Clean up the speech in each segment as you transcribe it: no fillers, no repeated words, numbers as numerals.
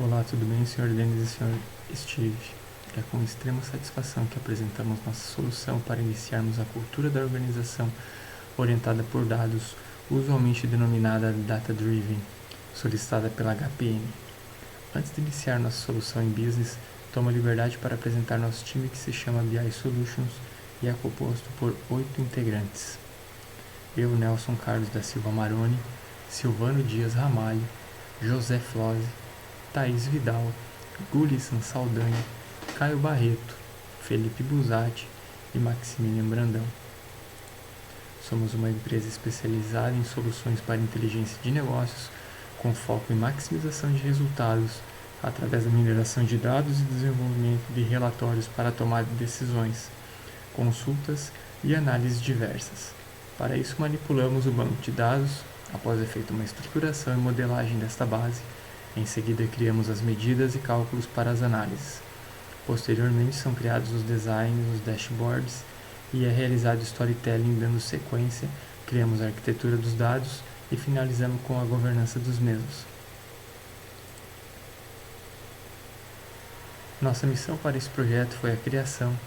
Olá, tudo bem, Sr. Denis e Sr. Steve? É com extrema satisfação que apresentamos nossa solução para iniciarmos a cultura da organização orientada por dados, usualmente denominada Data Driven, solicitada pela HPM. Antes de iniciar nossa solução em business, tomo a liberdade para apresentar nosso time que se chama BI Solutions e é composto por 8 integrantes. Eu, Nelson Carlos da Silva Maroni, Silvano Dias Ramalho, José Flose, Thaís Vidal, Gulissan Saldanha, Caio Barreto, Felipe Buzatti e Maximilian Brandão. Somos uma empresa especializada em soluções para inteligência de negócios, com foco em maximização de resultados através da mineração de dados e desenvolvimento de relatórios para tomar decisões, consultas e análises diversas. Para isso, manipulamos o banco de dados após é feita uma estruturação e modelagem desta base. Em seguida, criamos as medidas e cálculos para as análises. Posteriormente, são criados os designs, os dashboards e é realizado storytelling dando sequência, criamos a arquitetura dos dados e finalizamos com a governança dos mesmos. Nossa missão para esse projeto foi a criação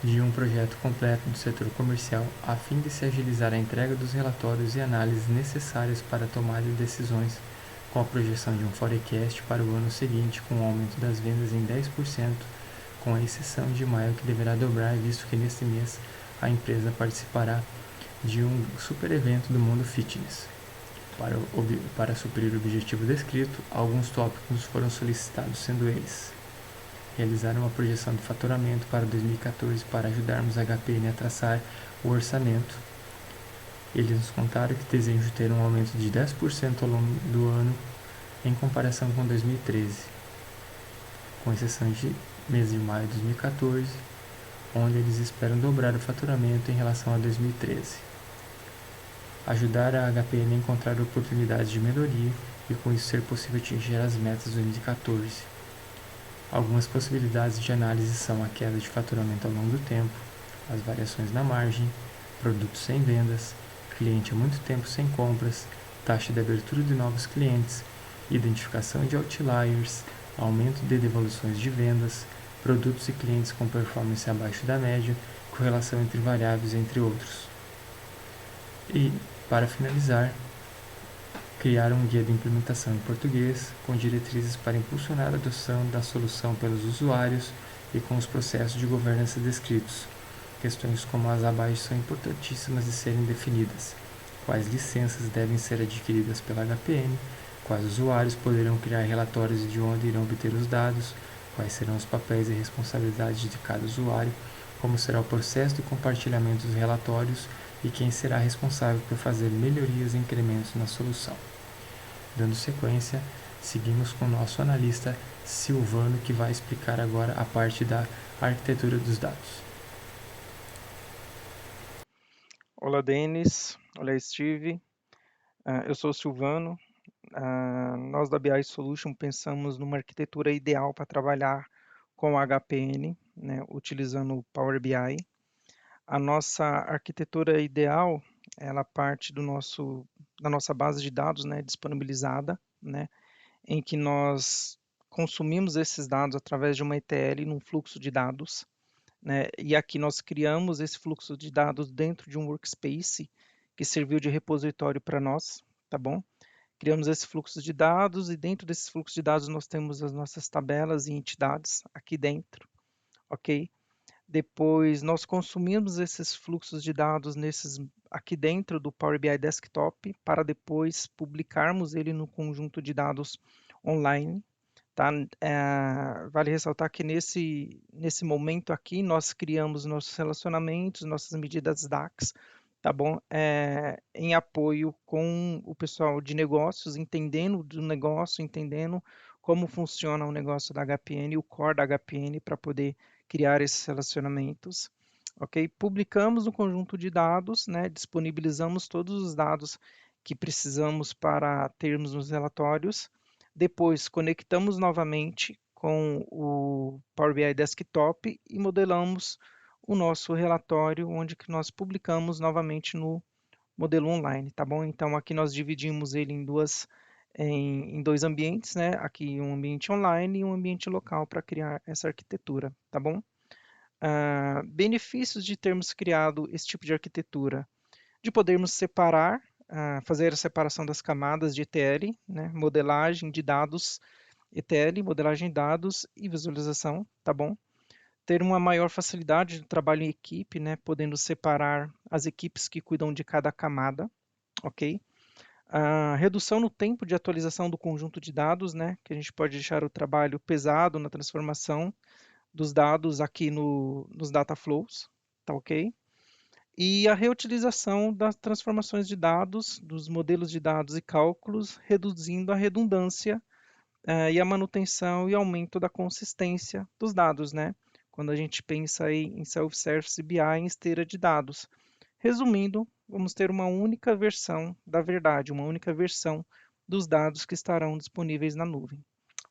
de um projeto completo do setor comercial a fim de se agilizar a entrega dos relatórios e análises necessárias para a tomada de decisões, com a projeção de um forecast para o ano seguinte com o aumento das vendas em 10%, com a exceção de maio que deverá dobrar, visto que neste mês a empresa participará de um super evento do mundo fitness. Para suprir o objetivo descrito, alguns tópicos foram solicitados, sendo eles: realizar uma projeção de faturamento para 2014 para ajudarmos a HPN a traçar o orçamento. Eles nos contaram que desejam ter um aumento de 10% ao longo do ano em comparação com 2013, com exceção de mês de maio de 2014, onde eles esperam dobrar o faturamento em relação a 2013. Ajudar a HPN a encontrar oportunidades de melhoria e com isso ser possível atingir as metas do 2014. Algumas possibilidades de análise são a queda de faturamento ao longo do tempo, as variações na margem, produtos sem vendas, cliente há muito tempo sem compras, taxa de abertura de novos clientes, identificação de outliers, aumento de devoluções de vendas, produtos e clientes com performance abaixo da média, correlação entre variáveis, entre outros. E, para finalizar, criar um guia de implementação em português, com diretrizes para impulsionar a adoção da solução pelos usuários e com os processos de governança descritos. Questões como as abaixo são importantíssimas de serem definidas. Quais licenças devem ser adquiridas pela HPN, quais usuários poderão criar relatórios e de onde irão obter os dados, quais serão os papéis e responsabilidades de cada usuário, como será o processo de compartilhamento dos relatórios e quem será responsável por fazer melhorias e incrementos na solução. Dando sequência, seguimos com o nosso analista Silvano, que vai explicar agora a parte da arquitetura dos dados. Olá, Denis. Olá, Steve. Eu sou o Silvano. Nós da BI Solution pensamos numa arquitetura ideal para trabalhar com HPN, né, utilizando o Power BI. A nossa arquitetura ideal, ela parte da nossa base de dados, né, disponibilizada, né, em que nós consumimos esses dados através de uma ETL num fluxo de dados, né, e aqui nós criamos esse fluxo de dados dentro de um workspace que serviu de repositório para nós, tá bom? Criamos esse fluxo de dados e dentro desse fluxo de dados nós temos as nossas tabelas e entidades aqui dentro, ok? Depois nós consumimos esses fluxos de dados aqui dentro do Power BI Desktop para depois publicarmos ele no conjunto de dados online. Tá? Vale ressaltar que nesse momento aqui nós criamos nossos relacionamentos, nossas medidas DAX, tá bom? Em apoio com o pessoal de negócios, entendendo do negócio, entendendo como funciona o negócio da HPN, o core da HPN, para poder criar esses relacionamentos. Ok? Publicamos um conjunto de dados, né? Disponibilizamos todos os dados que precisamos para termos nos relatórios. Depois, conectamos novamente com o Power BI Desktop e modelamos o nosso relatório, onde que nós publicamos novamente no modelo online, tá bom? Então, aqui nós dividimos ele em duas em dois ambientes, né? Aqui um ambiente online e um ambiente local para criar essa arquitetura, tá bom? Benefícios de termos criado esse tipo de arquitetura, de podermos separar, fazer a separação das camadas de ETL, né? Modelagem de dados, ETL, modelagem de dados e visualização, tá bom? Ter uma maior facilidade de trabalho em equipe, né? Podendo separar as equipes que cuidam de cada camada, ok? A redução no tempo de atualização do conjunto de dados, né? Que a gente pode deixar o trabalho pesado na transformação dos dados aqui nos data flows, tá ok? E a reutilização das transformações de dados, dos modelos de dados e cálculos, reduzindo a redundância e a manutenção e aumento da consistência dos dados, né? Quando a gente pensa aí em Self-Service BI em esteira de dados. Resumindo, vamos ter uma única versão da verdade, uma única versão dos dados que estarão disponíveis na nuvem,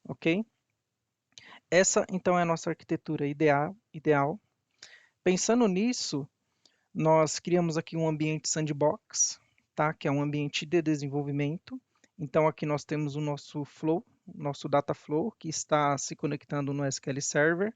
ok? Essa, então, é a nossa arquitetura ideal. Pensando nisso, nós criamos aqui um ambiente sandbox, tá? Que é um ambiente de desenvolvimento. Então, aqui nós temos o nosso flow, nosso data flow, que está se conectando no SQL Server.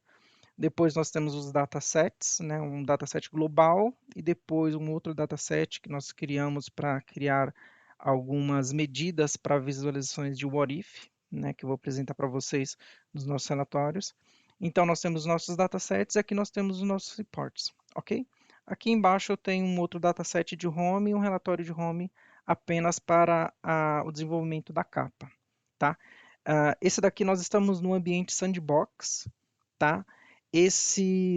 Depois nós temos os datasets, né? Um dataset global e depois um outro dataset que nós criamos para criar algumas medidas para visualizações de what if, né? Que eu vou apresentar para vocês nos nossos relatórios. Então nós temos nossos datasets e aqui nós temos os nossos reports, ok? Aqui embaixo eu tenho um outro dataset de home e um relatório de home apenas para o desenvolvimento da capa, tá? Esse daqui nós estamos no ambiente sandbox, tá?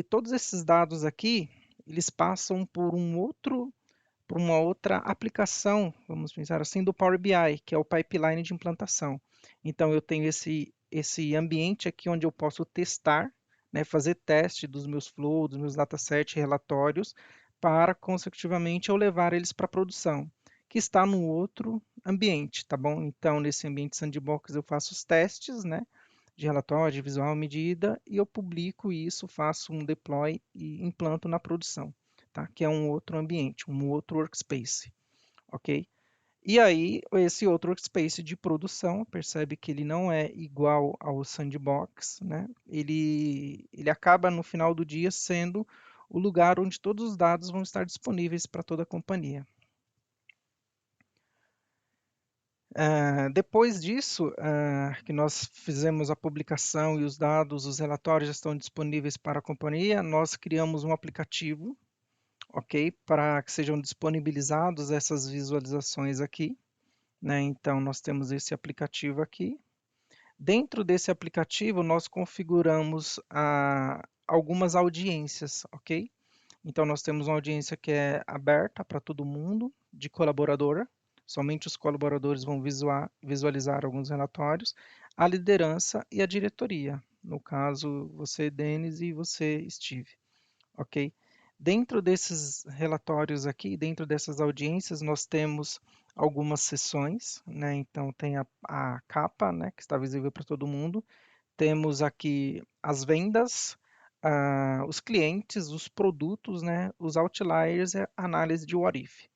Todos esses dados aqui, eles passam por uma outra aplicação, vamos pensar assim, do Power BI, que é o pipeline de implantação. Então eu tenho esse ambiente aqui onde eu posso testar, né, fazer teste dos meus flows, dos meus datasets, relatórios, para consecutivamente eu levar eles para a produção, que está no outro ambiente, tá bom? Então nesse ambiente sandbox eu faço os testes, né? De relatório, de visual, medida, e eu publico isso, faço um deploy e implanto na produção, tá? Que é um outro ambiente, um outro workspace, ok? E aí, esse outro workspace de produção, percebe que ele não é igual ao sandbox, né? Ele acaba no final do dia sendo o lugar onde todos os dados vão estar disponíveis para toda a companhia. Depois disso, que nós fizemos a publicação e os dados, os relatórios já estão disponíveis para a companhia, nós criamos um aplicativo, ok? Para que sejam disponibilizados essas visualizações aqui, né? Então, nós temos esse aplicativo aqui. Dentro desse aplicativo, nós configuramos algumas audiências, ok? Então, nós temos uma audiência que é aberta para todo mundo, de colaborador. Somente os colaboradores vão visualizar alguns relatórios, a liderança e a diretoria. No caso, você, Denis, e você, Steve. Ok? Dentro desses relatórios aqui, dentro dessas audiências, nós temos algumas sessões, né? Então, tem a capa, né, que está visível para todo mundo. Temos aqui as vendas, os clientes, os produtos, né, os outliers e a análise de what if,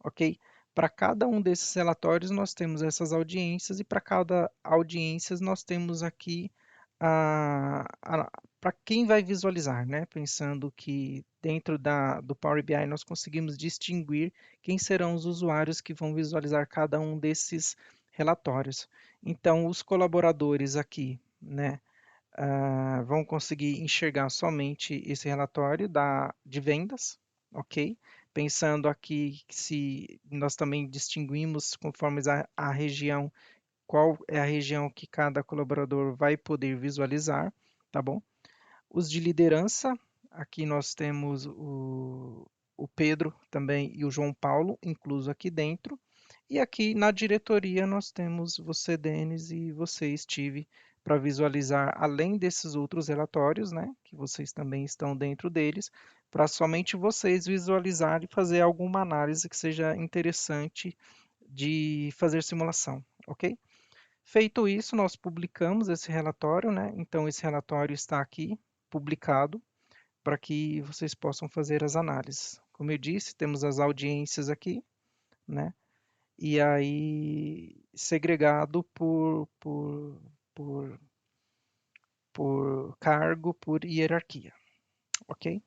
ok? Para cada um desses relatórios nós temos essas audiências e para cada audiência nós temos aqui para quem vai visualizar, né? Pensando que dentro do Power BI nós conseguimos distinguir quem serão os usuários que vão visualizar cada um desses relatórios. Então, os colaboradores aqui, né, vão conseguir enxergar somente esse relatório de vendas, ok? Pensando aqui que se nós também distinguimos conforme a região, qual é a região que cada colaborador vai poder visualizar, tá bom? Os de liderança, aqui nós temos o Pedro também e o João Paulo incluso aqui dentro. E aqui na diretoria nós temos você, Denis, e você, Steve, para visualizar, além desses outros relatórios, né, que vocês também estão dentro deles, para somente vocês visualizarem e fazer alguma análise que seja interessante de fazer simulação, ok? Feito isso, nós publicamos esse relatório, né? Então, esse relatório está aqui, publicado, para que vocês possam fazer as análises. Como eu disse, temos as audiências aqui, né? e aí segregado por, por cargo, por hierarquia, ok?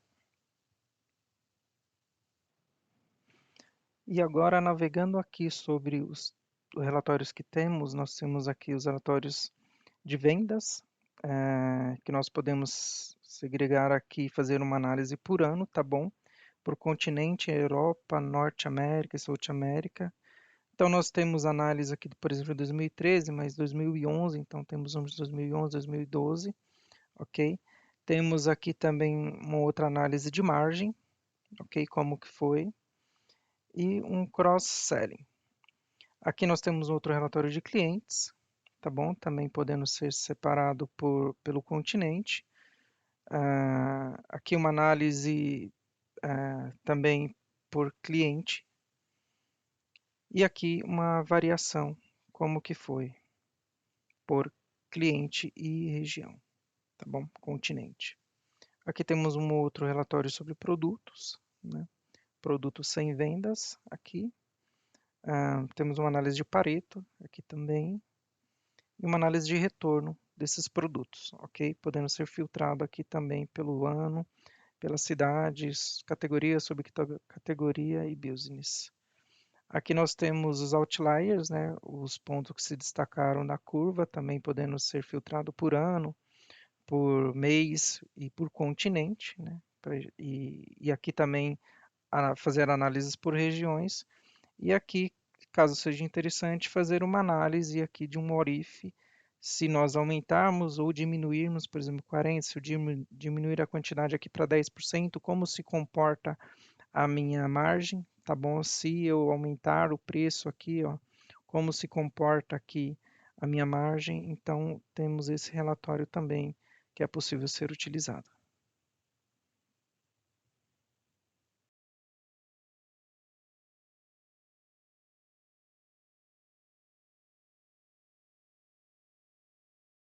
E agora, navegando aqui sobre os relatórios que temos, nós temos aqui os relatórios de vendas, que nós podemos segregar aqui e fazer uma análise por ano, tá bom? Por continente, Europa, Norte América e Sul América. Então, nós temos análise aqui, por exemplo, de 2013, mas 2011, então temos uns de 2011, 2012, ok? Temos aqui também uma outra análise de margem, ok? Como que foi, e um cross-selling. Aqui nós temos outro relatório de clientes, tá bom? Também podendo ser separado pelo continente. Aqui uma análise também por cliente. E aqui uma variação, como que foi, por cliente e região, tá bom? Continente. Aqui temos um outro relatório sobre produtos, né? Produtos sem vendas, aqui. Temos uma análise de Pareto, aqui também. E uma análise de retorno desses produtos, ok? Podendo ser filtrado aqui também pelo ano, pelas cidades, categoria, subcategoria e business. Aqui nós temos os outliers, né? Os pontos que se destacaram na curva, também podendo ser filtrado por ano, por mês e por continente, né? E aqui também fazer análises por regiões. E aqui, caso seja interessante, fazer uma análise aqui de um what if, se nós aumentarmos ou diminuirmos, por exemplo, 40, se eu diminuir a quantidade aqui para 10%, como se comporta a minha margem, tá bom? Se eu aumentar o preço aqui, ó, como se comporta aqui a minha margem, então temos esse relatório também que é possível ser utilizado.